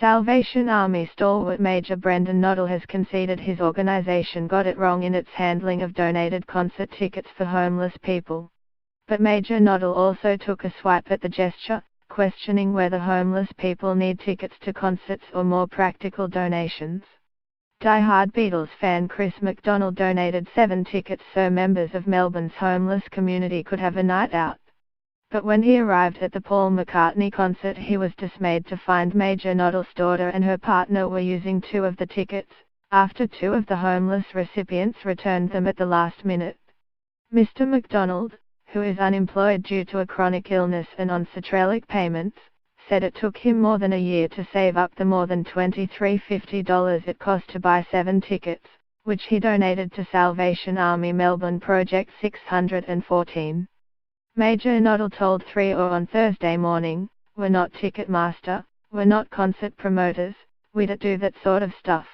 Salvation Army stalwart Major Brendan Noddle has conceded his organization got it wrong in its handling of donated concert tickets for homeless people. But Major Noddle also took a swipe at the gesture, questioning whether homeless people need tickets to concerts or more practical donations. Die-hard Beatles fan Chris MacDonald donated 7 tickets so members of Melbourne's homeless community could have a night out. But when he arrived at the Paul McCartney concert, he was dismayed to find Major Noddle's daughter and her partner were using 2 of the tickets, after 2 of the homeless recipients returned them at the last minute. Mr. MacDonald, who is unemployed due to a chronic illness and on Centrelink payments, said it took him more than a year to save up the more than $23.50 it cost to buy 7 tickets, which he donated to Salvation Army Melbourne Project 614. Major Noddle told 3OR on Thursday morning, "We're not Ticketmaster, we're not concert promoters, we don't do that sort of stuff.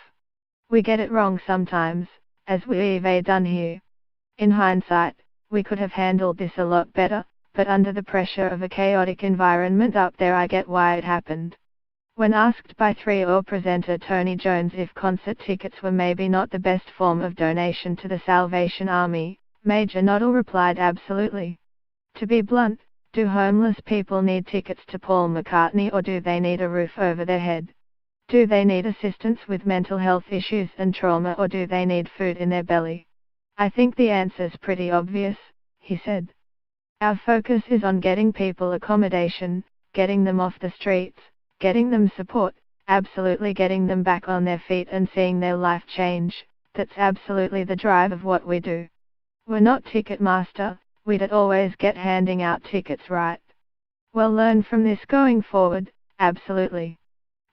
We get it wrong sometimes, as we've done here. In hindsight, we could have handled this a lot better, but under the pressure of a chaotic environment up there I get why it happened." When asked by 3OR presenter Tony Jones if concert tickets were maybe not the best form of donation to the Salvation Army, Major Noddle replied, "Absolutely. To be blunt, do homeless people need tickets to Paul McCartney, or do they need a roof over their head? Do they need assistance with mental health issues and trauma, or do they need food in their belly? I think the answer's pretty obvious," he said. "Our focus is on getting people accommodation, getting them off the streets, getting them support, absolutely getting them back on their feet and seeing their life change. That's absolutely the drive of what we do. We're not Ticketmaster, we don't always get handing out tickets right. We'll learn from this going forward, absolutely."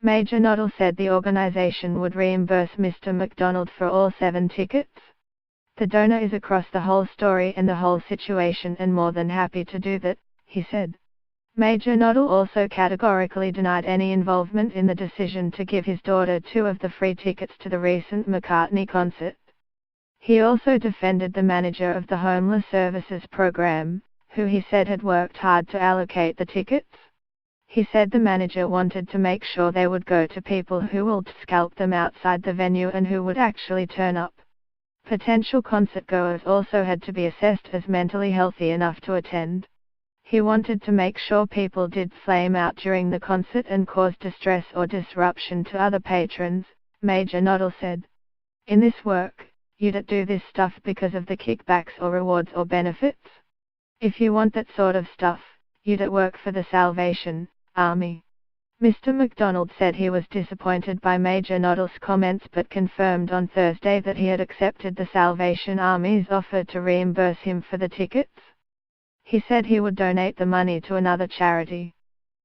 Major Noddle said the organization would reimburse Mr. MacDonald for all 7 tickets. "The donor is across the whole story and the whole situation and more than happy to do that," he said. Major Noddle also categorically denied any involvement in the decision to give his daughter 2 of the free tickets to the recent McCartney concert. He also defended the manager of the Homeless Services Program, who he said had worked hard to allocate the tickets. He said the manager wanted to make sure they would go to people who will scalp them outside the venue and who would actually turn up. Potential concertgoers also had to be assessed as mentally healthy enough to attend. He wanted to make sure people did flame out during the concert and cause distress or disruption to other patrons, Major Noddle said. "In this work, you don't do this stuff because of the kickbacks or rewards or benefits. If you want that sort of stuff, you don't work for the Salvation Army." Mr. MacDonald said he was disappointed by Major Noddle's comments but confirmed on Thursday that he had accepted the Salvation Army's offer to reimburse him for the tickets. He said he would donate the money to another charity.